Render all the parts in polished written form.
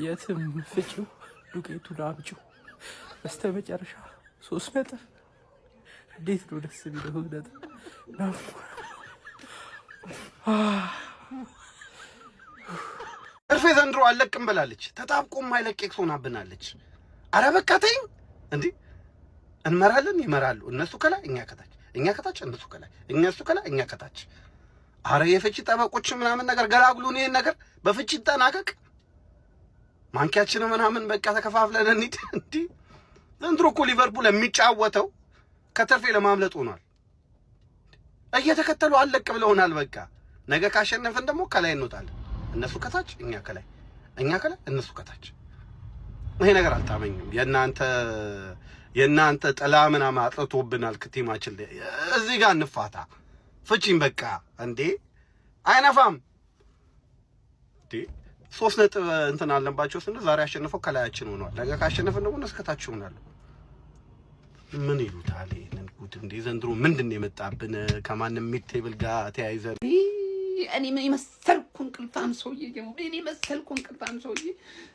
የትም ፍጪው ዱቄቱን አምጪው በስተመጨረሻ 3 ነጥብ። እንዴት ነው ደስ የሚለው እውነት ነው። እርፌ ዘንድሮ አለቅም ብላለች። ተጣብቆም አይለቅ ሆናብናለች። አረ በቃ ተይኝ እንዴ! እንመራለን ይመራሉ እነሱ ከላይ እኛ ከታች፣ እኛ ከታች እነሱ ከላይ፣ እነሱ ከላይ እኛ ከታች። አረ የፍቺ ጠበቆች ምናምን ነገር ገላግሉን። ይሄን ነገር በፍቺ ይጠናቀቅ። ማንኪያችን ምናምን በቃ ተከፋፍለን እንሂድ። እንዴ ዘንድሮ እኮ ሊቨርፑል የሚጫወተው ከተርፌ ለማምለጥ ሆኗል። እየተከተሉ አለቅ ብለውናል። በቃ ነገ ካሸነፈን ደግሞ ከላይ እንወጣለን። እነሱ ከታች እኛ ከላይ፣ እኛ ከላይ እነሱ ከታች። ይሄ ነገር አልታመኝም። የእናንተ ጥላ ምናምን አጥርቶብናል። ቲማችን ላይ እዚህ ጋር እንፋታ። ፍቺም በቃ እንዴ አይነፋም እንዴ 3 ነጥብ እንትን አለባቸው ስንል ዛሬ አሸንፈው ከላያችን ሆነዋል። ነገ ካሸነፈን ደግሞ እነሱ ከታች ሆናሉ። ምን ይሉታል ይሄንን ጉድ? እንዴ ዘንድሮ ምንድነው የመጣብን? ከማንም ሚድ ቴብል ጋር ተያይዘን እኔ መሰልኩ እንቅልፋም ሰውዬ እኔ መሰልኩ እንቅልፋም ሰውዬ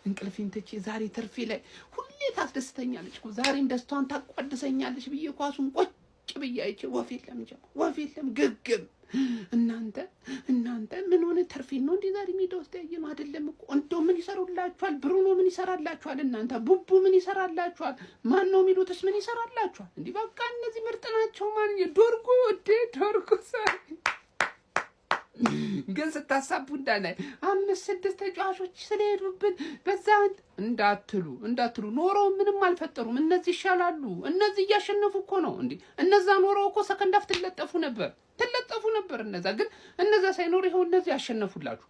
እንቅልፌን ትቼ ዛሬ ተርፌ ላይ ሁሌ ታስደስተኛለች እኮ ዛሬም ደስታዋን ታቋድሰኛለች ብዬ ኳሱን ቆጭ ብዬ አይቼ ወፍ የለም ግግም። እናንተ ምን ሆነ? ተርፌን ነው እንዴ ዛሬ ሜዳ ውስጥ ያየነው አይደለም እኮ። እንደው ምን ይሰሩላችኋል? ብሩኖ ምን ይሰራላችኋል? እናንተ ቡቡ ምን ይሰራላችኋል? ማን ነው የሚሉትስ ምን ይሰራላችኋል? እንዴ በቃ እነዚህ ምርጥ ናቸው። ማን ዶርጉ ግን ስታሳቡ እንዳላይ 5-6 ተጫዋቾች ስለሄዱብን በዛ እንዳትሉ ኖሮ ምንም አልፈጠሩም። እነዚህ ይሻላሉ። እነዚህ እያሸነፉ እኮ ነው እንዴ። እነዛ ኖሮ እኮ ሰከንድ ሃፍ ትለጠፉ ነበር። እነዛ ሳይኖር ይኸው እነዚህ አሸነፉላችሁ።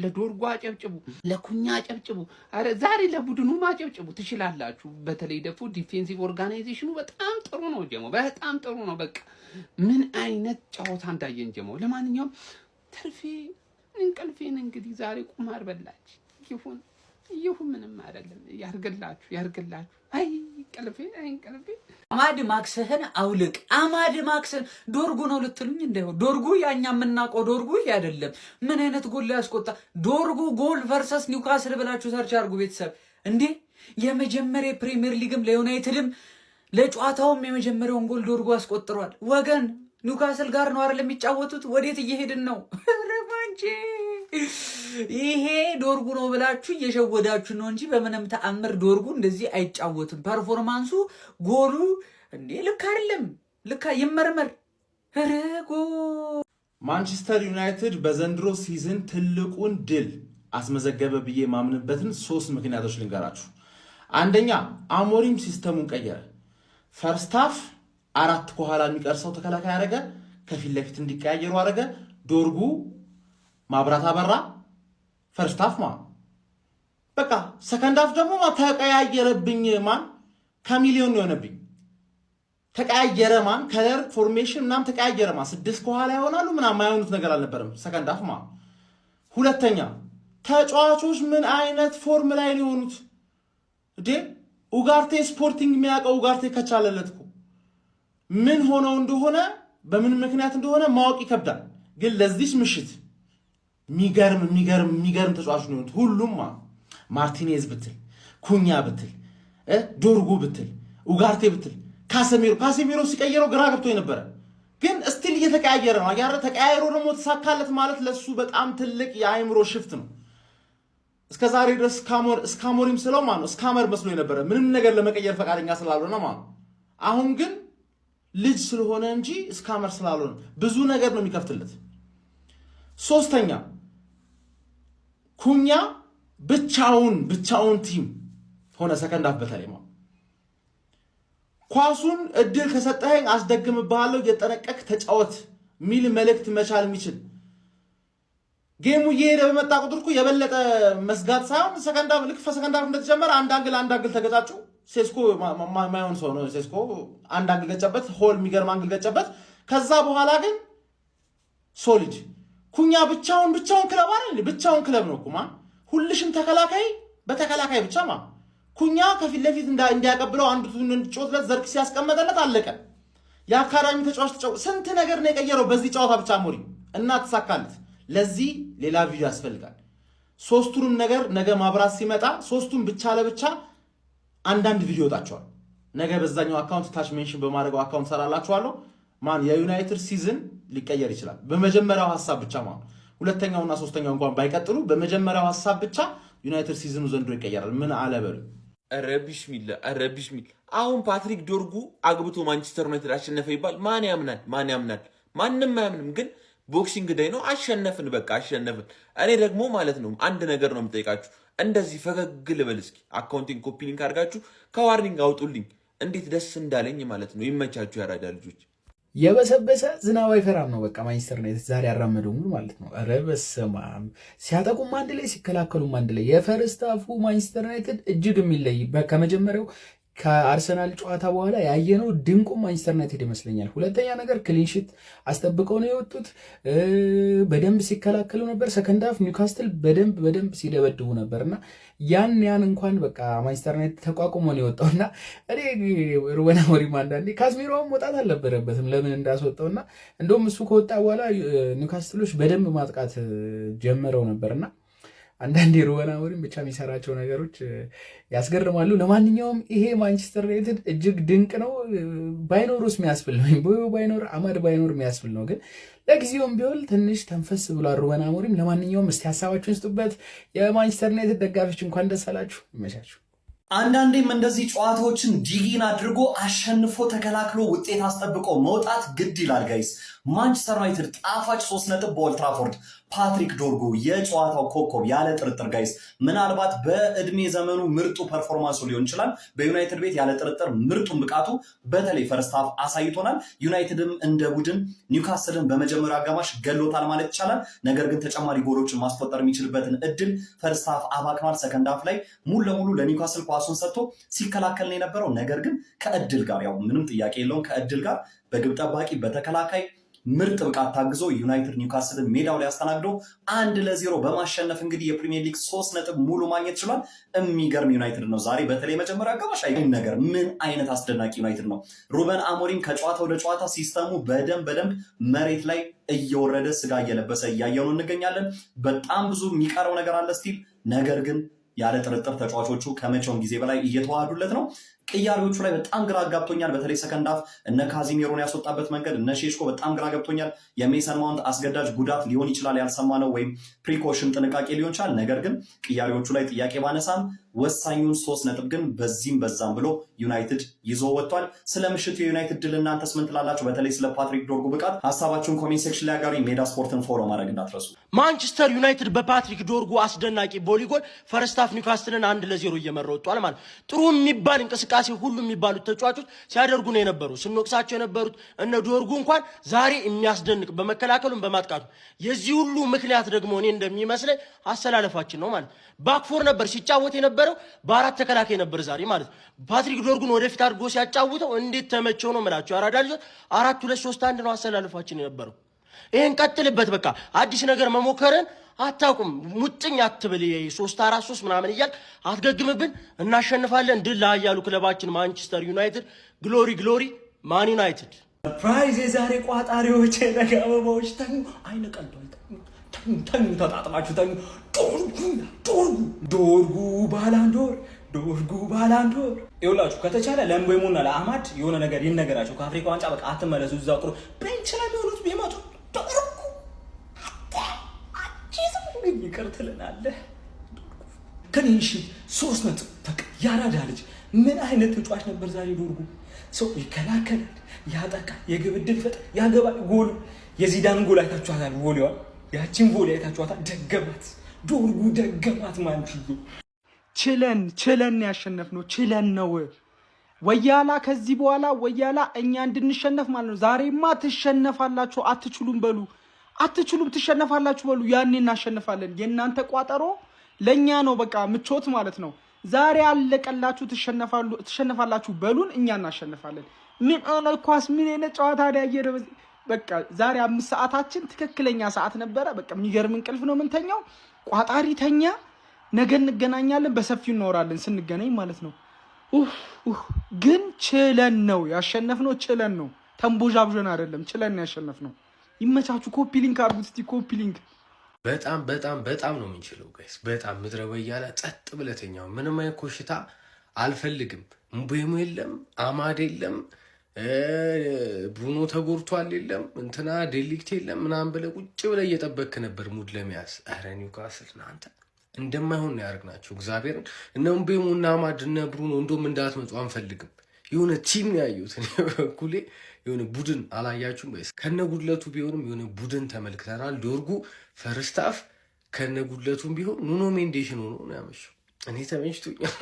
ለዶርጓ አጨብጭቡ፣ ለኩኛ አጨብጭቡ። አረ ዛሬ ለቡድኑ ማጨብጭቡ ትችላላችሁ። በተለይ ደግሞ ዲፌንሲቭ ኦርጋናይዜሽኑ በጣም ጥሩ ነው ጀሞ፣ በጣም ጥሩ ነው። በቃ ምን አይነት ጨዋታ እንዳየን ጀሞ። ለማንኛውም ተርፌ እንቅልፌን እንግዲህ ዛሬ ቁማር በላች። ይሁን ምንም አይደለም። ያርግላችሁ። አይ እንቅልፌ አማድ ማክስህን አውልቅ። አማድ ማክስህን ዶርጉ ነው ልትሉኝ እንዳይሆን። ዶርጉ ያኛ የምናውቀው ዶርጉ ይሄ አይደለም። ምን አይነት ጎል ላይ ያስቆጣ ዶርጉ። ጎል ቨርሰስ ኒውካስል ብላችሁ ሰርች አድርጉ ቤተሰብ። እንዴ የመጀመሪያ ፕሪሚየር ሊግም ለዩናይትድም ለጨዋታውም የመጀመሪያውን ጎል ዶርጉ አስቆጥሯል። ወገን ኒውካስል ጋር ነው አይደል የሚጫወቱት? ወዴት እየሄድን ነው? ረባንጂ ይሄ ዶርጉ ነው ብላችሁ እየሸወዳችሁ ነው እንጂ በምንም ተአምር ዶርጉ እንደዚህ አይጫወትም። ፐርፎርማንሱ ጎሉ እንዴ ልክ አይደለም። ልክ ይመርመር። ረጎ ማንቸስተር ዩናይትድ በዘንድሮ ሲዝን ትልቁን ድል አስመዘገበ ብዬ ማምንበትን 3 ምክንያቶች ልንገራችሁ። አንደኛ አሞሪም ሲስተሙን ቀየረ። ፈርስት ሃፍ 4 ከኋላ የሚቀርሰው ተከላካይ አረገ፣ ከፊት ለፊት እንዲቀያየሩ አረገ። ዶርጉ ማብራት አበራ። ፈርስት ሃፍ በቃ ሰከንድ ሃፍ ደግሞ ተቀያየረብኝ። ካሚሊዮን የሆነብኝ ተቀያየረ። ከለር ፎርሜሽን ምናምን ተቀያየረ። 6 ከኋላ ይሆናሉ ምናምን የማይሆኑት ነገር አልነበረም ሰከንድ ሃፍ ሁለተኛ ተጫዋቾች ምን አይነት ፎርም ላይ ነው የሆኑት? ኡጋርቴ ስፖርቲንግ የሚያውቀው ኡጋርቴ ከቻለለት ምን ሆነው እንደሆነ በምን ምክንያት እንደሆነ ማወቅ ይከብዳል። ግን ለዚህ ምሽት የሚገርም ተጫዋች ነው የሆኑት ሁሉም። ማርቲኔዝ ብትል፣ ኩኛ ብትል፣ ዶርጉ ብትል፣ ኡጋርቴ ብትል፣ ካሴሚሮ ሲቀየረው ግራ ገብቶኝ ነበረ። ግን ስቲል እየተቀያየረ ነው። ያረ ተቀያየሮ ደግሞ ተሳካለት ማለት ለሱ በጣም ትልቅ የአይምሮ ሽፍት ነው። እስከዛሬ ድረስ ስካሞሪም ስለው ስካመር መስሎ የነበረ ምንም ነገር ለመቀየር ፈቃደኛ ስላልሆነ አሁን ግን ልጅ ስለሆነ እንጂ ስካመር ስላልሆነ ብዙ ነገር ነው የሚከፍትለት። ሶስተኛ ኩኛ ብቻውን ቲም ሆነ ሰከንድ ሃፍ በተለይ ኳሱን እድል ከሰጠኸኝ አስደግምብሃለሁ የጠነቀቅ ተጫወት ሚል መልእክት መቻል የሚችል ጌሙ እየሄደ በመጣ ቁጥር እኮ የበለጠ መስጋት ሳይሆን ሰከንድ ሃፍ እንደተጀመረ አንድ አንግል ተገጫጩ። ሴስኮ ማይሆን ሰው ነው። ሴስኮ አንድ አንግል ገጨበት፣ ሆል የሚገርም አንግል ገጨበት። ከዛ በኋላ ግን ሶሊድ ኩኛ ብቻውን ክለብ አይደል? ብቻውን ክለብ ነው እኮ ሁልሽም ተከላካይ በተከላካይ ብቻ ኩኛ ከፊት ለፊት እንዲያቀብለው አንዱ ጮትለት ዘርክ ሲያስቀመጠለት አለቀ። የአካዳሚ ተጫዋች ስንት ነገር ነው የቀየረው በዚህ ጨዋታ ብቻ ሞሪ እና ተሳካለት። ለዚህ ሌላ ቪዲዮ ያስፈልጋል። ሶስቱንም ነገር ነገ ማብራት ሲመጣ ሶስቱን ብቻ ለብቻ አንዳንድ ቪዲዮ ወጣቸዋል። ነገ በዛኛው አካውንት ታች ሜንሽን በማድረገው አካውንት ሰራላችኋለሁ። ማን የዩናይትድ ሲዝን ሊቀየር ይችላል በመጀመሪያው ሐሳብ ብቻ ማለት ሁለተኛውና ሶስተኛው እንኳን ባይቀጥሉ በመጀመሪያው ሐሳብ ብቻ ዩናይትድ ሲዝኑ ዘንድሮ ይቀየራል። ምን አለበሉ ረቢሽሚል አሁን ፓትሪክ ዶርጉ አግብቶ ማንቸስተር ዩናይትድ አሸነፈ ይባል ማን ያምናል? ማንም አያምንም። ግን ቦክሲንግ ዴይ ነው፣ አሸነፍን፣ በቃ አሸነፍን። እኔ ደግሞ ማለት ነው አንድ ነገር ነው የምጠይቃችሁ። እንደዚህ ፈገግ ልበል እስኪ። አካውንቲንግ ኮፒ ሊንክ አድርጋችሁ ከዋርኒንግ አውጡልኝ። እንዴት ደስ እንዳለኝ ማለት ነው። ይመቻችሁ ያራዳ ልጆች። የበሰበሰ ዝናብ አይፈራም ነው በቃ ማንቸስተር ዩናይትድ ዛሬ ያራመደው ሙሉ ማለት ነው። ኧረ በስመ አብ! ሲያጠቁም አንድ ላይ ሲከላከሉም አንድ ላይ። የፈርስት ሃፉ ማንቸስተር ዩናይትድ እጅግ የሚለይ ከመጀመሪያው ከአርሰናል ጨዋታ በኋላ ያየነው ድንቁ ማንቸስተር ዩናይትድ ይመስለኛል። ሁለተኛ ነገር ክሊንሺት አስጠብቀው ነው የወጡት። በደንብ ሲከላከሉ ነበር። ሰከንድ ሃፍ ኒውካስትል በደንብ ሲደበድቡ ነበርና ያን እንኳን በቃ ማንቸስተር ዩናይትድ ተቋቁሞ ነው የወጣውና እኔ ሩበን አሞሪም አንዳንዴ ካዝሚሮም መውጣት አልነበረበትም ለምን እንዳስወጣውና እንደውም እሱ ከወጣ በኋላ ኒውካስትሎች በደንብ ማጥቃት ጀምረው ነበርና አንዳንዴ ሩበን አሞሪም ብቻ የሚሰራቸው ነገሮች ያስገርማሉ። ለማንኛውም ይሄ ማንቸስተር ዩናይትድ እጅግ ድንቅ ነው። ባይኖሩስ የሚያስብል ነው፣ ባይኖር አማድ ባይኖር የሚያስብል ነው። ግን ለጊዜውም ቢሆን ትንሽ ተንፈስ ብሏል ሩበን አሞሪም። ለማንኛውም እስቲ ሀሳባችሁን ስጡበት። የማንቸስተር ዩናይትድ ደጋፊዎች እንኳን ደስ አላችሁ፣ ይመቻችሁ። አንዳንዴም እንደዚህ ጨዋታዎችን ዲጊን አድርጎ አሸንፎ ተከላክሎ ውጤት አስጠብቆ መውጣት ግድ ይላል ጋይስ። ማንቸስተር ዩናይትድ ጣፋጭ 3 ነጥብ በኦልድ ትራፎርድ። ፓትሪክ ዶርጉ የጨዋታው ኮከብ ያለ ጥርጥር ጋይስ። ምናልባት በእድሜ ዘመኑ ምርጡ ፐርፎርማንሱ ሊሆን ይችላል። በዩናይትድ ቤት ያለ ጥርጥር ምርጡን ብቃቱ በተለይ ፈርስት ሃፍ አሳይቶናል። ዩናይትድም እንደ ቡድን ኒውካስትልን በመጀመሪያው አጋማሽ ገሎታል ማለት ይቻላል። ነገር ግን ተጨማሪ ጎሎችን ማስቆጠር የሚችልበትን እድል ፈርስት ሃፍ አባክኗል። ሰከንድ ሃፍ ላይ ሙሉ ለሙሉ ለኒውካስትል ኳሱን ሰጥቶ ሲከላከል ነው የነበረው። ነገር ግን ከእድል ጋር ያው ምንም ጥያቄ የለውም ከእድል ጋር በግብ ጠባቂ በተከላካይ ምርጥ ብቃት ታግዞ ዩናይትድ ኒውካስትልን ሜዳው ላይ አስተናግዶ 1-0 በማሸነፍ እንግዲህ የፕሪሚየር ሊግ 3 ነጥብ ሙሉ ማግኘት ችሏል። የሚገርም ዩናይትድ ነው ዛሬ በተለይ መጀመሪያ አጋማሽ ነገር ምን አይነት አስደናቂ ዩናይትድ ነው። ሩበን አሞሪም ከጨዋታ ወደ ጨዋታ ሲስተሙ በደንብ መሬት ላይ እየወረደ ስጋ እየለበሰ እያየነው እንገኛለን። በጣም ብዙ የሚቀረው ነገር አለ ስቲል። ነገር ግን ያለ ጥርጥር ተጫዋቾቹ ከመቼውም ጊዜ በላይ እየተዋሃዱለት ነው። ቅያሬዎቹ ላይ በጣም ግራ ገብቶኛል። በተለይ ሰከንድ ሃፍ እነ ካዚሜሮን ያስወጣበት መንገድ እነ ሼሽኮ በጣም ግራ ገብቶኛል። የሜሰን ማውንት አስገዳጅ ጉዳት ሊሆን ይችላል ያልሰማነው ወይም ፕሪኮሽን ጥንቃቄ ሊሆን ይችላል። ነገር ግን ቅያሬዎቹ ላይ ጥያቄ ባነሳም ወሳኙን 3 ነጥብ ግን በዚህም በዛም ብሎ ዩናይትድ ይዞ ወጥቷል። ስለ ምሽቱ የዩናይትድ ድል እናንተስ ምን ትላላችሁ? በተለይ ስለ ፓትሪክ ዶርጉ ብቃት ሀሳባችሁን ኮሜንት ሴክሽን ላይ አጋሩኝ። ሜዳ ስፖርትን ፎሎ ማድረግ እንዳትረሱ። ማንቸስተር ዩናይትድ በፓትሪክ ዶርጉ አስደናቂ ቦሊጎል ፈርስት ሃፍ ኒውካስትልን 1-0 እየመራ ወጥቷል ማለት ጥሩ የሚባል እንቅስቃሴ ሁሉ የሚባሉት ተጫዋቾች ሲያደርጉ ነው የነበሩ ስንወቅሳቸው የነበሩት እነ ዶርጉ እንኳን ዛሬ የሚያስደንቅ በመከላከሉም በማጥቃቱ። የዚህ ሁሉ ምክንያት ደግሞ እኔ እንደሚመስለኝ አሰላለፋችን ነው ማለት ባክፎር ነበር ሲጫወት የነበረው በአራት ተከላካይ ነበር ዛሬ ማለት ፓትሪክ ዶርጉን ወደፊት አድርጎ ሲያጫውተው እንዴት ተመቸው ነው ማለት አራዳ ልጆች 4-2-3-1 ነው አሰላለፋችን የነበረው። ይሄን ቀጥልበት በቃ አዲስ ነገር መሞከርን አታውቁም። ሙጥኝ አትበል 3-4-3 ምናምን እያል አትገግምብን። እናሸንፋለን። ድል ለኃያሉ ክለባችን ማንቸስተር ዩናይትድ። ግሎሪ ማን ዩናይትድ። ፕራይዝ የዛሬ ቋጣሪዎች ነገ አበባዎች ተኙ አይነቀልቷል። ተኙ ተጣጥማችሁ ተኙ። ዶርጉ ባላንዶር ይኸውላችሁ ከተቻለ ለምቦይሙና ለአማድ የሆነ ነገር ይነገራቸው። ከአፍሪካ ዋንጫ በቃ አትመለሱ እዛው ጥሩ ቤንች ላይ ቢሆኑት ቢመጡ ዶርጉ ይቅር ትለናለህ። ከኔሽ 3 ነጥብ በቃ ያራዳ ልጅ ምን አይነት ተጫዋች ነበር ዛሬ ዶርጉ። ሰው ይከላከላል፣ ያጠቃል፣ የግብ ዕድል ፈጥሯል፣ ያገባል። ጎል የዚዳን ጎል አይታችኋታል። ቮሊዋል ያቺን ቮሊ አይታችኋታል። ደገማት ዶርጉ ደገማት። ማንቺ ችለን ያሸነፍነው ችለን ነው። ወያላ ከዚህ በኋላ ወያላ እኛ እንድንሸነፍ ማለት ነው። ዛሬማ ትሸነፋላችሁ፣ አትችሉም ትሸነፋላችሁ በሉ። ያኔ እናሸንፋለን። የእናንተ ቋጠሮ ለኛ ነው በቃ ምቾት ማለት ነው። ዛሬ አለቀላችሁ፣ ትሸነፋላችሁ በሉን፣ እኛ እናሸንፋለን። ምን አይነት ኳስ ምን አይነት ጨዋታ ያየረ በቃ ዛሬ 5 ሰዓታችን ትክክለኛ ሰዓት ነበረ። በቃ የሚገርም እንቅልፍ ነው ምንተኛው። ቋጣሪ ተኛ። ነገ እንገናኛለን፣ በሰፊው እናወራለን ስንገናኝ ማለት ነው። ግን ችለን ነው ያሸነፍነው። ችለን ነው ተንቦዣብዦን አይደለም፣ ችለን ያሸነፍነው። ይመቻችሁ። ኮፒ ሊንክ አድርጉት እስቲ ኮፒ ሊንክ በጣም በጣም በጣም ነው የምንችለው ጋይስ። በጣም ምድረ ወያላ ጸጥ ብለተኛው ምንም አይነት ኮሽታ አልፈልግም። ሙቤሙ የለም፣ አማድ የለም፣ ብሩኖ ተጎድቷል የለም፣ እንትና ዴሊክት የለም ምናምን ብለህ ቁጭ ብለህ እየጠበክ ነበር ሙድ ለመያዝ። ኧረ ኒውካስል እናንተ እንደማይሆን ነው ያደርግናቸው። እግዚአብሔርን እነ ሙቤሙ እና አማድ እነ ብሩኖ እንደውም እንዳትመጡ አንፈልግም። የሆነ ቲም ነው ያዩት በኩሌ የሆነ ቡድን አላያችሁም ወይስ? ከነ ጉድለቱ ቢሆንም የሆነ ቡድን ተመልክተናል። ዶርጉ ፈርስታፍ ከነ ጉድለቱም ቢሆን ኑኖ ሜንዴሽን ሆኖ ነው ያመሸው። እኔ ተመችቶኛል።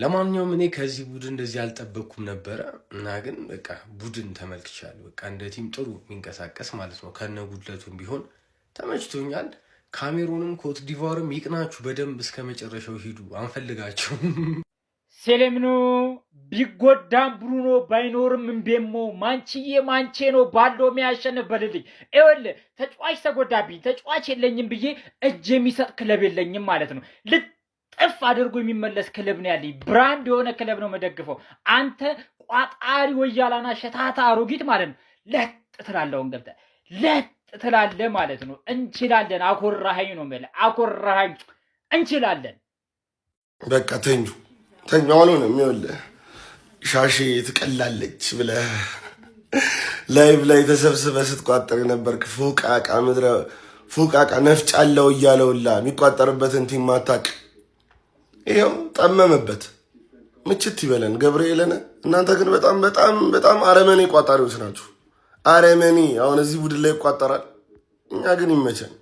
ለማንኛውም እኔ ከዚህ ቡድን እንደዚህ አልጠበቅኩም ነበረ እና ግን በቃ ቡድን ተመልክቻለሁ። በቃ እንደ ቲም ጥሩ የሚንቀሳቀስ ማለት ነው። ከነ ጉድለቱም ቢሆን ተመችቶኛል። ካሜሩንም ኮት ዲቫርም ይቅናችሁ። በደንብ እስከ መጨረሻው ሂዱ፣ አንፈልጋችሁም። ሴሌምኖ ቢጎዳም ብሩኖ ባይኖርም እምቤሞ ማንቺዬ ማንቼ ነው ባለው የሚያሸንፍ በልልኝ። ይኸውልህ ተጫዋች ተጎዳብኝ ተጫዋች የለኝም ብዬ እጅ የሚሰጥ ክለብ የለኝም ማለት ነው። ልጥፍ አድርጎ የሚመለስ ክለብ ነው ያለኝ። ብራንድ የሆነ ክለብ ነው መደግፈው። አንተ ቋጣሪ ወያላና ሸታታ አሮጊት ማለት ነው። ለጥ ትላለውን ገብተህ ለጥ ትላለህ ማለት ነው። እንችላለን። አኮራሃኝ ነው የምልህ። አኮራሃኝ። እንችላለን። በቃ ተኙ አልሆነም። ይኸውልህ ሻሼ ትቀላለች ብለህ ላይቭ ላይ ተሰብስበህ ስትቋጠር የነበርክ ፉቃቃ ምድረ ፉቃቃ ነፍጫለው እያለውላ የሚቋጠርበትን ቲም ማታቅ ይኸው ጠመመበት። ምችት ይበለን ገብርኤልን። እናንተ ግን በጣም በጣም በጣም አረመኔ ቋጣሪዎች ናችሁ። አረመኔ አሁን እዚህ ቡድን ላይ ይቋጠራል። እኛ ግን ይመቸን።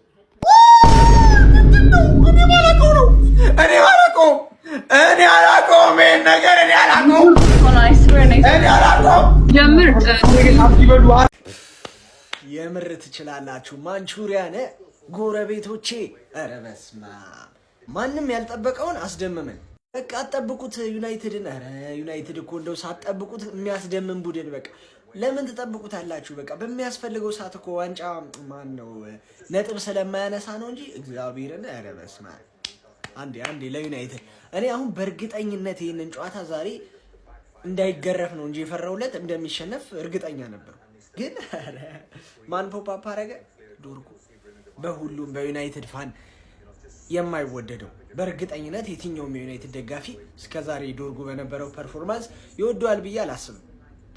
እኔ አላውቀውም ይሄን ነገር እኔ አላውቀውም። የምር ትችላላችሁ። ማንቹሪያን ጎረቤቶቼ፣ ኧረ በስመ አብ ማንም ያልጠበቀውን አስደመመን። በቃ አትጠብቁት ዩናይትድን። ኧረ ዩናይትድ እኮ እንደው ሳትጠብቁት የሚያስደምም ቡድን። በቃ ለምን ትጠብቁታላችሁ? በቃ በሚያስፈልገው ሰዓት እኮ ዋንጫ ማን ነው ነጥብ ስለማያነሳ ነው እንጂ እግዚአብሔርን። ኧረ በስመ አብ አንዴ ለዩናይትድ እኔ አሁን በእርግጠኝነት ይህንን ጨዋታ ዛሬ እንዳይገረፍ ነው እንጂ የፈራውለት እንደሚሸነፍ እርግጠኛ ነበር። ግን ማን ፖፕ አፕ አረገ? ዶርጉ። በሁሉም በዩናይትድ ፋን የማይወደደው በእርግጠኝነት የትኛውም የዩናይትድ ደጋፊ እስከዛሬ ዶርጉ በነበረው ፐርፎርማንስ ይወደዋል ብዬ አላስብም።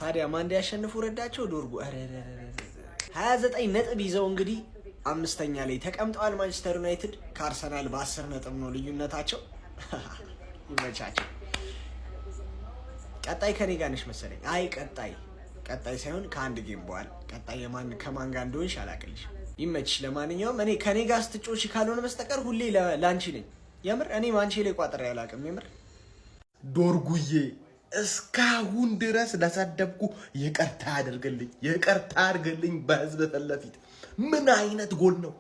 ታዲያ ማን እንዲያሸንፉ ረዳቸው? ዶርጉ 29 ነጥብ ይዘው እንግዲህ አምስተኛ ላይ ተቀምጠዋል። ማንቸስተር ዩናይትድ ከአርሰናል በ10 ነጥብ ነው ልዩነታቸው። ይመቻቸው። ቀጣይ ከኔ ጋር ነሽ መሰለኝ። አይ ቀጣይ ሳይሆን ከአንድ ጌም በኋላ ቀጣይ ከማን ጋር እንደሆንሽ አላቅልሽ። ይመችሽ። ለማንኛውም እኔ ከኔ ጋር ስትጮሺ ካልሆነ በስተቀር ሁሌ ላንቺ ነኝ። የምር እኔ ማንቼ ላይ ቋጥሬ አላቅም። የምር ዶርጉዬ እስካሁን ድረስ ለሰደብኩ ይቅርታ አድርግልኝ በህዝብ ፊት ለፊት። ምን አይነት ጎል ነው?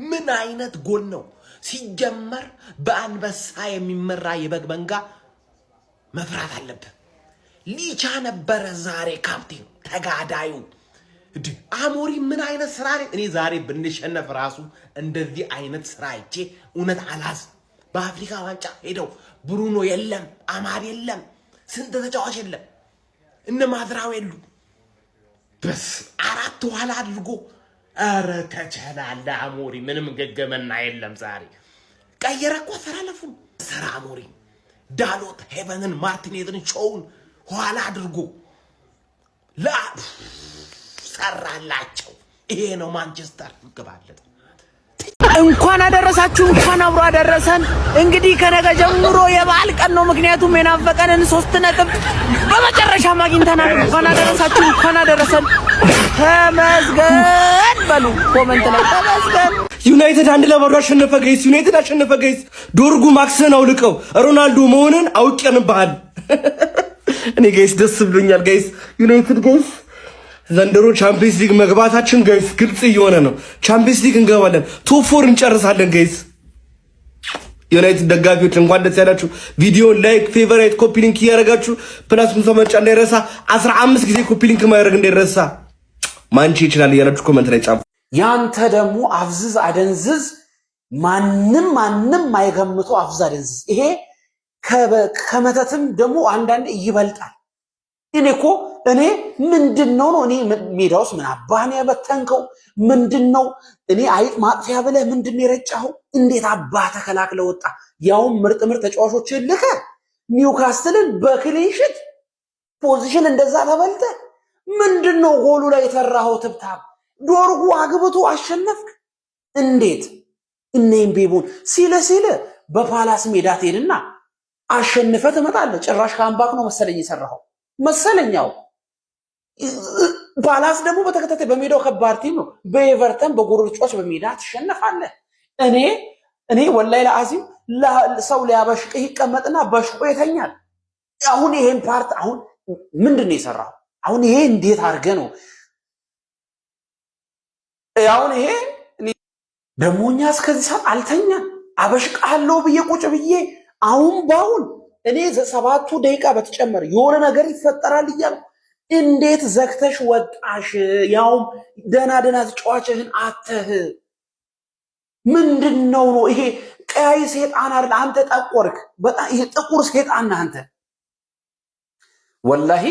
ምን አይነት ጎል ነው? ሲጀመር በአንበሳ የሚመራ የበግ መንጋ መፍራት አለብህ። ሊቻ ነበረ ዛሬ ካፕቴን ተጋዳዩ። አሞሪ ምን አይነት ስራ ነው? እኔ ዛሬ ብንሸነፍ ራሱ እንደዚህ አይነት ስራ አይቼ እውነት አላዝ። በአፍሪካ ዋንጫ ሄደው ብሩኖ የለም፣ አማድ የለም፣ ስንት ተጫዋች የለም፣ እነ ማዝራው የሉ። በስ አራት ኋላ አድርጎ አረ ተቻላለ አሞሪ። ምንም ገገመና የለም። ዛሬ ቀየረ እኮ አሰላለፉን። ሰራ አሞሪ ዳሎት ሄቨንን ማርቲኔዝን ሾውን ኋላ አድርጎ ሰራላቸው። ይሄ ነው ማንቸስተር ግባለት። እንኳን አደረሳችሁ፣ እንኳን አብሮ አደረሰን። እንግዲህ ከነገ ጀምሮ የበዓል ቀን ነው። ምክንያቱም የናፈቀንን 3 ነጥብ በመጨረሻ አግኝተናል። እንኳን አደረሳችሁ፣ እንኳን አደረሰን። ተመስገን በሉ ኮሜንት ላይ ተመስገን። ዩናይትድ 1-0 አሸነፈ ጋይስ። ዩናይትድ አሸነፈ ጋይስ። ዶርጉ ማክስን አውልቀው ሮናልዶ መሆንን አውቀንብሃል። እኔ ጋይስ ደስ ብሎኛል ጋይስ። ዩናይትድ ጋይስ ዘንድሮ ቻምፒየንስ ሊግ መግባታችን ጋይስ ግልጽ እየሆነ ነው። ቻምፒየንስ ሊግ እንገባለን፣ ቶፕ 4 እንጨርሳለን ጋይስ። ዩናይትድ ደጋፊዎች እንኳን ደስ ያላችሁ። ቪዲዮን ላይክ፣ ፌቨራይት፣ ኮፒ ሊንክ እያደረጋችሁ ፕላስ ሙሰመጫ እንዳይረሳ፣ 15 ጊዜ ኮፒ ሊንክ ማድረግ እንዳይረሳ። ማንቺ ይችላል እያላችሁ ኮሜንት ላይ ጻፉ። ያንተ ደግሞ አፍዝዝ አደንዝዝ ማንም አይገምተው አፍዝዝ አደንዝዝ። ይሄ ከመተትም ደግሞ አንዳንድ ይበልጣል። እኔ ምንድነው ነው እኔ ሜዳውስ ምን አባህን ያበተንከው ምንድነው? እኔ አይጥ ማጥፊያ ብለህ ምንድነው የረጫኸው? እንዴት አባህ ተከላክለ ወጣ? ያውም ምርጥ ተጫዋቾችን ልከ ኒውካስትልን በክሊንሽት ፖዚሽን እንደዛ ተበልተ ምንድነው ጎሉ ላይ የተራኸው ትብታብ? ዶርጉ አግብቶ አሸነፍክ እንዴት? እኔም ቤቡን ሲለ በፓላስ ሜዳ ትሄድና አሸንፈ ትመጣለህ። ጭራሽ ካምባክ ነው መሰለኝ የሰራኸው መሰለኛው። ፓላስ ደግሞ በተከታታይ በሜዳው ከባድ ቲም ነው። በኤቨርተን በጎረቤቶች በሜዳ ትሸነፋለህ። እኔ ወላሂ ለአዚም ሰው ሊያበሽቅህ ይቀመጥና በሽቆ ይተኛል። አሁን ይሄን ፓርት አሁን ምንድነው የሰራው? አሁን ይሄ እንዴት አድርገህ ነው አሁን ይሄ ደሞኛ እስከዚህ ሰዓት አልተኛ አበሽቃለሁ ብዬ ቁጭ ብዬ አሁን ባሁን እኔ 7 ደቂቃ በተጨመረ የሆነ ነገር ይፈጠራል እያልኩ እንዴት ዘግተሽ ወጣሽ? ያውም ደና ተጫዋችህን አተህ ምንድነው ነው ይሄ? ቀያይ ሰይጣን አይደል አንተ? ጠቆርክ በጣም ይሄ ጥቁር ሰይጣን ነህ አንተ ወላሂ።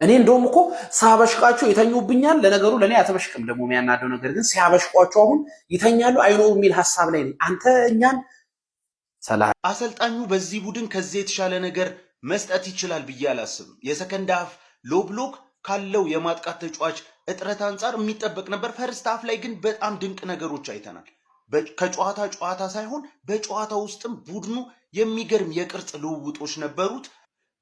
እኔ እንደውም እኮ ሳበሽቃቸው ይተኙብኛል። ለነገሩ ለኔ አትበሽቅም። ደግሞ የሚያናደው ነገር ግን ሲያበሽቋቸው አሁን ይተኛሉ አይኖሩ የሚል ሐሳብ ላይ ነኝ። አንተ እኛን ሰላም አሰልጣኙ በዚህ ቡድን ከዚህ የተሻለ ነገር መስጠት ይችላል ብዬ አላስብም። የሰከንድ ሃፍ ሎ ብሎክ ካለው የማጥቃት ተጫዋች እጥረት አንጻር የሚጠበቅ ነበር። ፈርስት ሃፍ ላይ ግን በጣም ድንቅ ነገሮች አይተናል። ከጨዋታ ሳይሆን በጨዋታ ውስጥም ቡድኑ የሚገርም የቅርጽ ልውውጦች ነበሩት።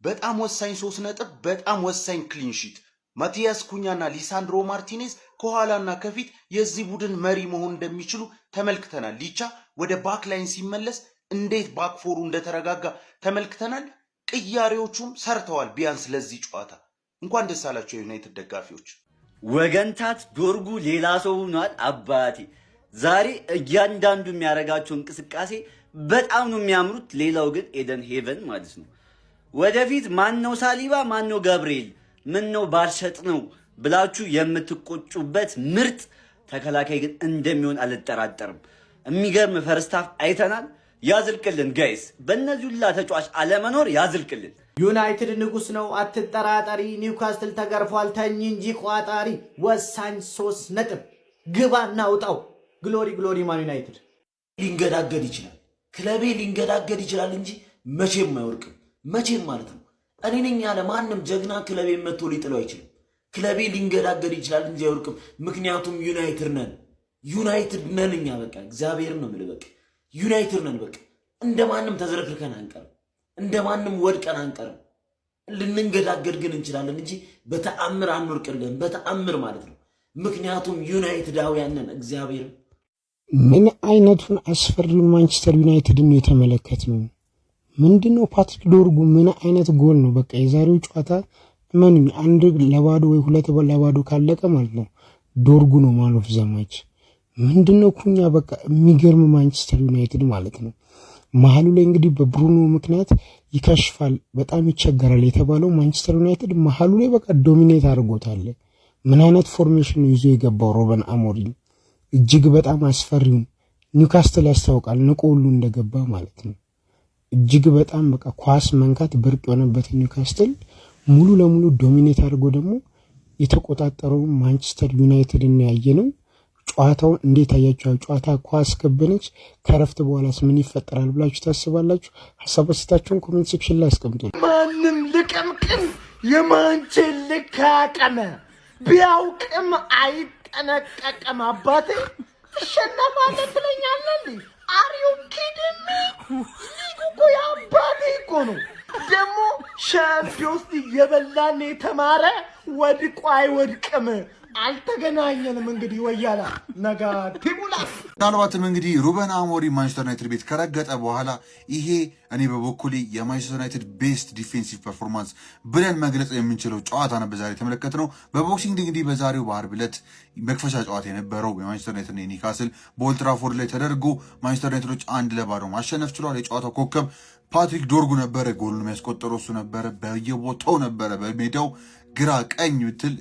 በጣም ወሳኝ 3 ነጥብ፣ በጣም ወሳኝ ክሊንሺት። ማቲያስ ኩኛና ሊሳንድሮ ማርቲኔዝ ከኋላና ከፊት የዚህ ቡድን መሪ መሆን እንደሚችሉ ተመልክተናል። ሊቻ ወደ ባክላይን ሲመለስ እንዴት ባክፎሩ እንደተረጋጋ ተመልክተናል። ቅያሬዎቹም ሰርተዋል። ቢያንስ ለዚህ ጨዋታ እንኳን ደስ አላቸው የዩናይትድ ደጋፊዎች። ወገንታት ዶርጉ ሌላ ሰው ሆኗል። አባቴ ዛሬ እያንዳንዱ የሚያደርጋቸው እንቅስቃሴ በጣም ነው የሚያምሩት። ሌላው ግን ኤደን ሄቨን ማለት ነው። ወደፊት ማን ነው ሳሊባ ማን ነው ገብርኤል ምን ነው ባልሸጥ ነው ብላችሁ የምትቆጩበት ምርጥ ተከላካይ ግን እንደሚሆን አልጠራጠርም። የሚገርም ፈርስት ሃፍ አይተናል። ያዝልቅልን ጋይስ፣ በእነዚህ ሁላ ተጫዋች አለመኖር ያዝልቅልን። ዩናይትድ ንጉስ ነው አትጠራጠሪ። ኒውካስትል ተገርፏል ተኝ እንጂ ቋጣሪ። ወሳኝ 3 ነጥብ ግባና ውጣው። ግሎሪ ማን ዩናይትድ። ሊንገዳገድ ይችላል ክለቤ ሊንገዳገድ ይችላል እንጂ መቼም አይወርቅም። መቼም ማለት ነው። እኔ ነኝ ያለ ማንም ጀግና ክለቤ መጥቶ ሊጥለው አይችልም። ክለቤ ሊንገዳገድ ይችላል እንጂ አይወርቅም። ምክንያቱም ዩናይትድ ነን እኛ። በቃ እግዚአብሔርን ነው የምልህ። በቃ ዩናይትድ ነን። በቃ እንደማንም ተዝረክርከን አንቀርም፣ እንደማንም ወድቀን አንቀርም። ልንገዳገድ ግን እንችላለን እንጂ በተአምር አንወርቅልን። በተአምር ማለት ነው። ምክንያቱም ዩናይትዳውያን ነን። እግዚአብሔርን ምን አይነቱን አስፈሪውን ማንቸስተር ዩናይትድን ነው የተመለከትነው። ምንድነው ፓትሪክ ዶርጉ ምን አይነት ጎል ነው? በቃ የዛሬው ጨዋታ ምን 1-0 ወይ 2-0 ካለቀ ማለት ነው ዶርጉ ነው ማን ኦፍ ዘ ማች። ምንድነው ኩኛ በቃ የሚገርም ማንቸስተር ዩናይትድ ማለት ነው። መሀሉ ላይ እንግዲህ በብሩኖ ምክንያት ይከሽፋል፣ በጣም ይቸገራል የተባለው ማንቸስተር ዩናይትድ መሀሉ ላይ በቃ ዶሚኔት አድርጎታል። ምን አይነት ፎርሜሽን ነው ይዞ የገባው ሮበን አሞሪም? እጅግ በጣም አስፈሪውን ኒውካስትል ያስታውቃል፣ ንቆ ሁሉ እንደገባ ማለት ነው። እጅግ በጣም በቃ ኳስ መንካት ብርቅ የሆነበት ኒውካስትል ሙሉ ለሙሉ ዶሚኔት አድርጎ ደግሞ የተቆጣጠረው ማንቸስተር ዩናይትድን ያየ ነው። ጨዋታውን እንዴት አያችሁ? ጨዋታ ኳስ ከበነች። ከረፍት በኋላስ ምን ይፈጠራል ብላችሁ ታስባላችሁ? ሐሳብ አስተያየታችሁን ኮሜንት ሴክሽን ላይ አስቀምጡ። ማንም ልቀምቅም የማንችን ልካቀመ ቢያውቅም አይጠነቀቀም። አባቴ ትሸነፋለህ ትለኛለህ። አሪው ኪድሚ ሊጉ እኮ የአባቴ እኮ ነው። ደግሞ ሻምፒዮንስ ሊግ የበላን የተማረ ወድቆ አይወድቅም። አልተገናኘንም እንግዲህ ወያላ ነጋ ቲቡላ። ምናልባትም እንግዲህ ሩበን አሞሪም ማንቸስተር ዩናይትድ ቤት ከረገጠ በኋላ ይሄ እኔ በበኩሌ የማንቸስተር ዩናይትድ ቤስት ዲፌንሲቭ ፐርፎርማንስ ብለን መግለጽ የምንችለው ጨዋታ ነበር ዛሬ የተመለከትነው። በቦክሲንግ እንግዲህ በዛሬው በዓርብ ዕለት መክፈቻ ጨዋታ የነበረው የማንቸስተር ዩናይትድ ኒውካስል በኦልድ ትራፎርድ ላይ ተደርጎ ማንቸስተር ዩናይትዶች 1-0 ማሸነፍ ችሏል። የጨዋታው ኮከብ ፓትሪክ ዶርጉ ነበረ። ጎሉን የሚያስቆጠረው እሱ ነበረ። በየቦታው ነበረ። በሜዳው ግራ ቀኝ ብትል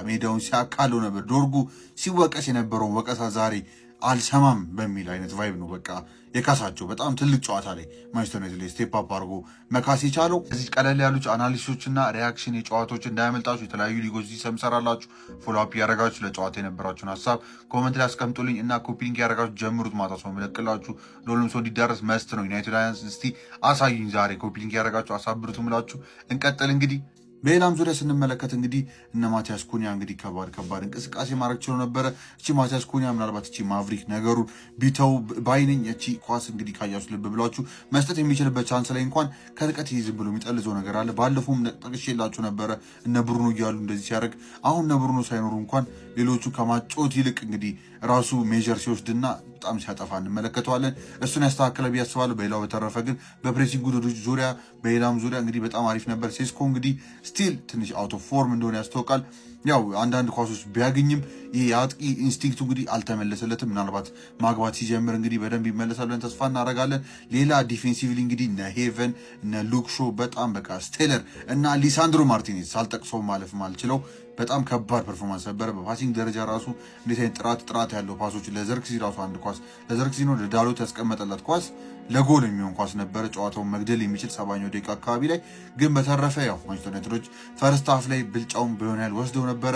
ሜዳውን ሲያካለው ነበር። ዶርጉ ሲወቀስ የነበረውን ወቀሳ ዛሬ አልሰማም በሚል አይነት ቫይብ ነው በቃ የካሳቸው። በጣም ትልቅ ጨዋታ ላይ ማንቸስተር ዩናይትድ ላይ ስቴፕ አፕ አድርጎ መካስ የቻለው። እዚህ ቀለል ያሉ አናሊሲሶችና ሪያክሽን የጨዋታዎች እንዳያመልጣችሁ የተለያዩ ሊጎች ሲሰምሰራላችሁ ፎሎ አፕ ያደረጋችሁ ለጨዋታ የነበራችሁን ሀሳብ ኮመንት ላይ አስቀምጡልኝ እና ኮፒ ሊንክ ያደረጋችሁ ጀምሩት። ማታ ሰው መለቅላችሁ ለሁሉም ሰው እንዲዳረስ መስት ነው። ዩናይትድ አያንስ እስቲ አሳዩኝ ዛሬ ኮፒ ሊንክ ያደረጋችሁ አሳብሩት ምላችሁ እንቀጥል እንግዲህ በሌላም ዙሪያ ስንመለከት እንግዲህ እነ ማቲያስ ኩኒያ እንግዲህ ከባድ እንቅስቃሴ ማድረግ ችሎ ነበረ። እቺ ማቲያስ ኩኒያ ምናልባት እቺ ማቭሪክ ነገሩን ቢተው ባይነኝ። እቺ ኳስ እንግዲህ ካያችሁ ልብ ብላችሁ መስጠት የሚችልበት ቻንስ ላይ እንኳን ከርቀት ዝም ብሎ የሚጠልዘው ነገር አለ። ባለፈውም ጠቅሼላችሁ ነበረ እነ ብሩኖ እያሉ እንደዚህ ሲያደርግ። አሁን እነ ብሩኖ ሳይኖሩ እንኳን ሌሎቹ ከማጮት ይልቅ እንግዲህ ራሱ ሜጀር ሲወስድና በጣም ሲያጠፋ እንመለከተዋለን። እሱን ያስተካከለ ብዬ አስባለሁ። በሌላው በተረፈ ግን በፕሬሲንግ ጉዳዮች ዙሪያ በሌላም ዙሪያ እንግዲህ በጣም አሪፍ ነበር። ሴስኮ እንግዲህ ስቲል ትንሽ አውት ኦፍ ፎርም እንደሆነ ያስታውቃል። ያው አንዳንድ ኳሶች ቢያገኝም ይህ የአጥቂ ኢንስቲንክቱ እንግዲህ አልተመለሰለትም። ምናልባት ማግባት ሲጀምር እንግዲህ በደንብ ይመለሳል ብለን ተስፋ እናደርጋለን። ሌላ ዲፌንሲቭሊ እንግዲህ እነ ሄቨን እነ ሉክሾ በጣም በቃ ስቴለር እና ሊሳንድሮ ማርቲኔዝ ሳልጠቅሰው ማለፍ ማልችለው በጣም ከባድ ፐርፎርማንስ ነበረ። በፓሲንግ ደረጃ ራሱ እንዴት አይነት ጥራት ያለው ፓሶች ለዘርክዚ ራሱ አንድ ኳስ ለዘርክዚ ነው ለዳሎት ያስቀመጠላት ኳስ ለጎል የሚሆን ኳስ ነበረ። ጨዋታውን መግደል የሚችል 70ኛው ደቂቃ አካባቢ ላይ ግን በተረፈ ያው ማንቸስተር ዩናይትዶች ፈርስት ሃፍ ላይ ብልጫውን በሆነ ያህል ወስደው ነበረ።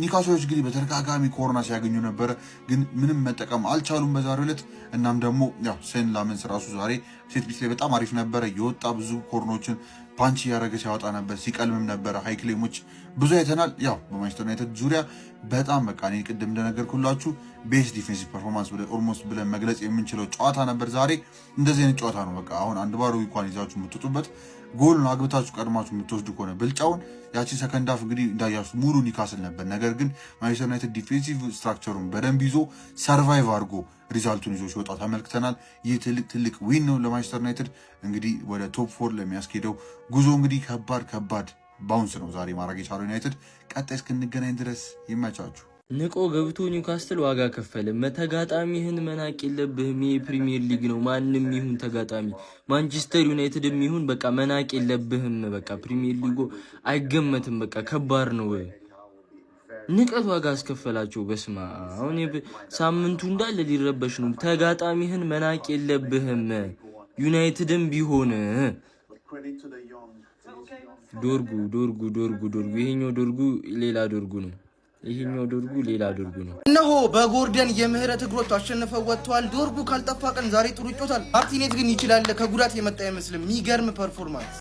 ኒውካስሎች እንግዲህ በተደጋጋሚ ኮሮና ሲያገኙ ነበረ፣ ግን ምንም መጠቀም አልቻሉም በዛሬው ዕለት። እናም ደግሞ ያው ሴን ላመንስ ራሱ ዛሬ ሴት ፒስ ላይ በጣም አሪፍ ነበረ። የወጣ ብዙ ኮርኖችን ፓንች እያደረገ ሲያወጣ ነበር፣ ሲቀልምም ነበረ። ሃይክሌሞች ብዙ አይተናል። ያው በማንቸስተር ዩናይትድ ዙሪያ በጣም በቃ እኔ ቅድም እንደነገርኩላችሁ ቤስት ዲፌንሲቭ ፐርፎርማንስ ኦልሞስት ብለን መግለጽ የምንችለው ጨዋታ ነበር ዛሬ። እንደዚህ አይነት ጨዋታ ነው በቃ አሁን አንድ ባዶ እንኳን ይዛችሁ የምትወጡበት ጎል አግብታችሁ ቀድማችሁ የምትወስዱ ከሆነ ብልጫውን ያቺ ሰከንድ ሃፍ እንግዲህ እንዳያችሁ ሙሉ ኒውካስል ነበር። ነገር ግን ማንቸስተር ዩናይትድ ዲፌንሲቭ ስትራክቸሩን በደንብ ይዞ ሰርቫይቭ አድርጎ ሪዛልቱን ይዞ ሲወጣ ተመልክተናል። ይህ ትልቅ ዊን ነው ለማንቸስተር ዩናይትድ እንግዲህ ወደ ቶፕ 4 ለሚያስኬደው ጉዞ እንግዲህ ከባድ ባውንስ ነው ዛሬ ማድረግ የቻለው ዩናይትድ። ቀጣይ እስክንገናኝ ድረስ ይመቻችሁ። ንቆ ገብቶ ኒውካስትል ዋጋ ከፈለ። ተጋጣሚህን መናቅ የለብህም። የፕሪሚየር ሊግ ነው። ማንም ይሁን ተጋጣሚ ማንቸስተር ዩናይትድም ይሁን በቃ መናቅ የለብህም። በቃ ፕሪሚየር ሊጉ አይገመትም። በቃ ከባድ ነው። ንቀት ዋጋ አስከፈላቸው። በስማ አሁን ሳምንቱ እንዳለ ሊረበሽ ነው። ተጋጣሚህን መናቅ የለብህም። ዩናይትድም ቢሆን ዶርጉ ይሄኛው ዶርጉ ሌላ ዶርጉ ነው። ይሄኛው ዶርጉ ሌላ ዶርጉ ነው። እነሆ በጎርደን የምህረት እግሮቹ አሸንፈው ወጥተዋል። ዶርጉ ካልጠፋ ቀን ዛሬ ጥሩ ይጮታል። ማርቲኔዝ ግን ይችላል። ከጉዳት የመጣ አይመስልም። የሚገርም ፐርፎርማንስ።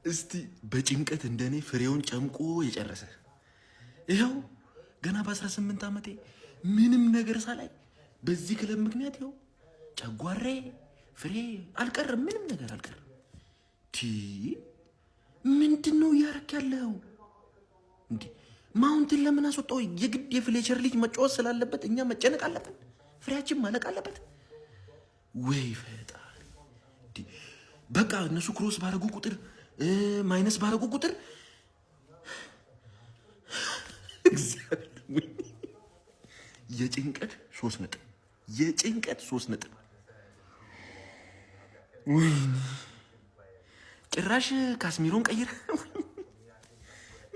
እስቲ በጭንቀት እንደኔ ፍሬውን ጨምቆ የጨረሰ ይኸው ገና በ18 ዓመቴ ምንም ነገር ሳላይ በዚህ ክለብ ምክንያት ይኸው ጨጓሬ ፍሬ አልቀርም፣ ምንም ነገር አልቀርም። ምንድን ነው እያረክ ያለው? እንዴ ማውንትን ለምን አስወጣው? የግድ የፍሌቸር ልጅ መጫወት ስላለበት እኛ መጨነቅ አለብን? ፍሬያችን ማለቅ አለበት ወይ? ፈጣሪ በቃ እነሱ ክሮስ ባረጉ ቁጥር ማይነስ ባረጉ ቁጥር የጭንቀት 3 ነጥብ የጭንቀት 3 ነጥብ። ጭራሽ ካስሚሮን ቀይር።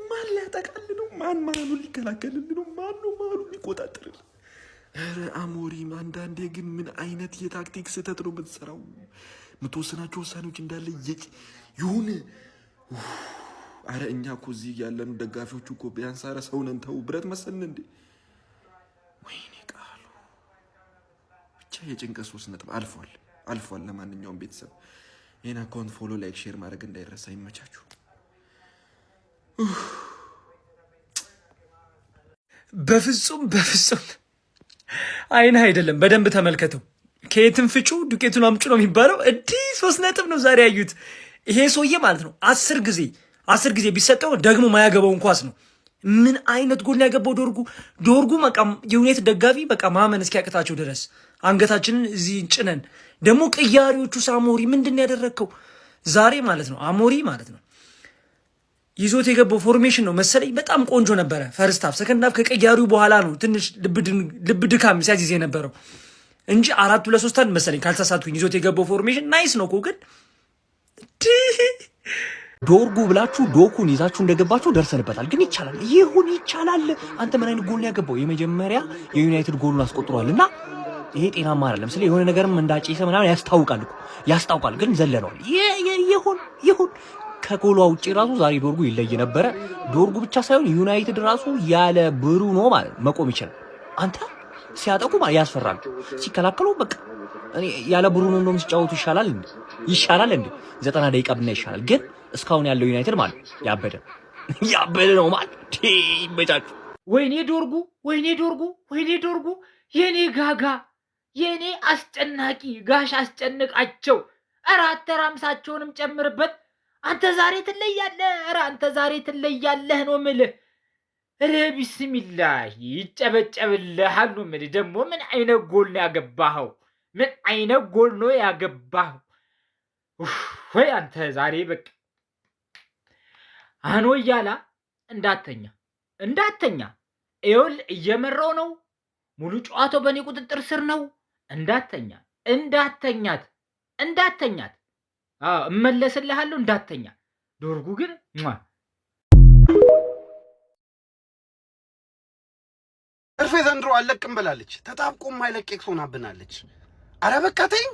ማን ሊያጠቃልን ነው? ማኑን ሊከላከልልን ነው? ማኑን ሊቆጣጠርልን? ኧረ አሞሪም አንዳንዴ ግን ምን አይነት የታክቲክ ስህተት ነው የምትሰራው? የምትወስናቸው ውሳኔዎች እንዳለ ይሁን። አረ እኛ እኮ እዚህ ያለኑ ደጋፊዎቹ እኮ ቢያንስ አረ ሰው ነን። ተው ብረት መሰልን እንዴ? ወይኔ ቃሉ ብቻ የጭንቀት 3 ነጥብ አልፏል። ለማንኛውም ቤተሰብ ይህን አካውንት ፎሎ፣ ላይክ፣ ሼር ማድረግ እንዳይረሳ። ይመቻችሁ። በፍጹም አይንህ አይደለም፣ በደንብ ተመልከተው። ከየትም ፍጩ ዱቄቱን አምጩ ነው የሚባለው። እንዲህ 3 ነጥብ ነው ዛሬ ያዩት። ይሄ ሰውዬ ማለት ነው 10 ጊዜ ቢሰጠው ደግሞ ማያገባውን ኳስ ነው። ምን አይነት ጎል ያገባው ዶርጉ በቃ የዩናይትድ ደጋፊ በቃ ማመን እስኪያቅታቸው ድረስ አንገታችንን እዚህ ጭነን ደግሞ ቅያሪዎቹ አሞሪ ምንድን ያደረግከው ዛሬ ማለት ነው? አሞሪ ማለት ነው ይዞት የገባው ፎርሜሽን ነው መሰለኝ በጣም ቆንጆ ነበረ። ፈርስት ሃፍ ሰከንድ ሃፍ ከቅያሪው በኋላ ነው ትንሽ ልብ ድካም ሲያዚዝ የነበረው እንጂ 4-2-3 መሰለኝ ካልተሳሳትኩኝ። ይዞት የገባው ፎርሜሽን ናይስ ነው እኮ ግን ዶርጉ ብላችሁ ዶኩን ይዛችሁ እንደገባችሁ ደርሰንበታል። ግን ይቻላል፣ ይቻላል። አንተ ምን አይነት ጎል ነው ያገባው? የመጀመሪያ የዩናይትድ ጎሉን አስቆጥሯልና ይሄ ጤናማ አይደለም። ስለ የሆነ ነገርም እንዳጨሰ ምናምን ያስታውቃል። ግን ዘለነዋል። ይሁን ከጎሏ ውጪ ራሱ ዛሬ ዶርጉ ይለይ ነበረ። ዶርጉ ብቻ ሳይሆን ዩናይትድ ራሱ ያለ ብሩኖ ማለት መቆም ይችላል። አንተ ሲያጠቁ ያስፈራል፣ ሲከላከሉ በቃ እኔ ያለ ብሩኖ እንደውም ሲጫወቱ ይሻላል እንዴ 90 ደቂቃ ብና ይሻላል። ግን እስካሁን ያለው ዩናይትድ ማለት ያበደ ነው ማለት ይበጫጩ። ወይኔ ዶርጉ የኔ ጋጋ የኔ አስጨናቂ ጋሽ አስጨንቃቸው። ኧረ አተራምሳቸውንም ጨምርበት። አንተ ዛሬ ትለያለህ ነው የምልህ። ኧረ ቢስሚላህ ይጨበጨብልሃል ነው የምልህ። ደግሞ ምን አይነት ጎል ነው ያገባኸው? ወይ አንተ ዛሬ በቃ አኖ እያላ እንዳተኛ ይኸውልህ እየመራው ነው። ሙሉ ጨዋታው በእኔ ቁጥጥር ስር ነው። እንዳተኛት እመለስልሃለሁ። እንዳተኛ ዶርጉ ግን እርፌ ዘንድሮ አለቅም ብላለች። ተጣብቆም አይለቅ ኤክስ ሆናብናለች። አረ በቃ ተይኝ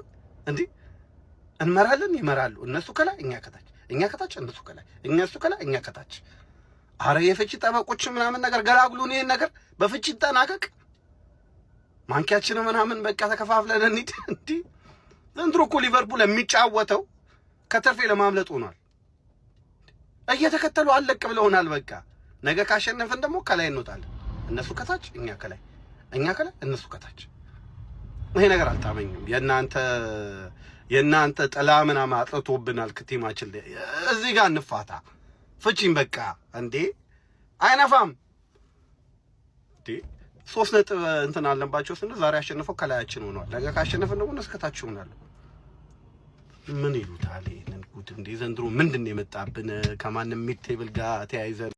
እንዴ! እንመራለን፣ ይመራሉ። እነሱ ከላይ እኛ ከታች፣ እኛ ከታች እነሱ ከላይ፣ እነሱ ከላይ እኛ ከታች። አረ የፍቺ ጠበቆች ምናምን ነገር ገላግሉን። ይሄን ነገር በፍቺ ይጠናቀቅ። ማንኪያችን ምናምን በቃ ተከፋፍለን እንሂድ። እንዴ ዘንድሮ እኮ ሊቨርፑል የሚጫወተው ከተርፌ ለማምለጥ ሆኗል። እየተከተሉ አለቅ ብለውናል። በቃ ነገ ካሸነፍን ደግሞ ከላይ እንወጣለን። እነሱ ከታች እኛ ከላይ፣ እኛ ከላይ እነሱ ከታች። ይሄ ነገር አልጣመኝም። የእናንተ ጥላ ምናምን አጥቶብናል። ቲማችን እዚህ ጋር እንፋታ። ፍቺም በቃ እንዴ አይነፋም እንዴ 3 ነጥብ እንትን አለባቸው ስንል ዛሬ አሸንፈው ከላያችን ሆኗል። ነገ ካሸነፈን ደግሞ እነሱ ከታች ይሆናሉ። ምን ይሉታል ይሄንን ጉድ እንዴ? ዘንድሮ ምንድን ነው የመጣብን? ከማንም ሚድ ቴብል ጋር ተያይዘን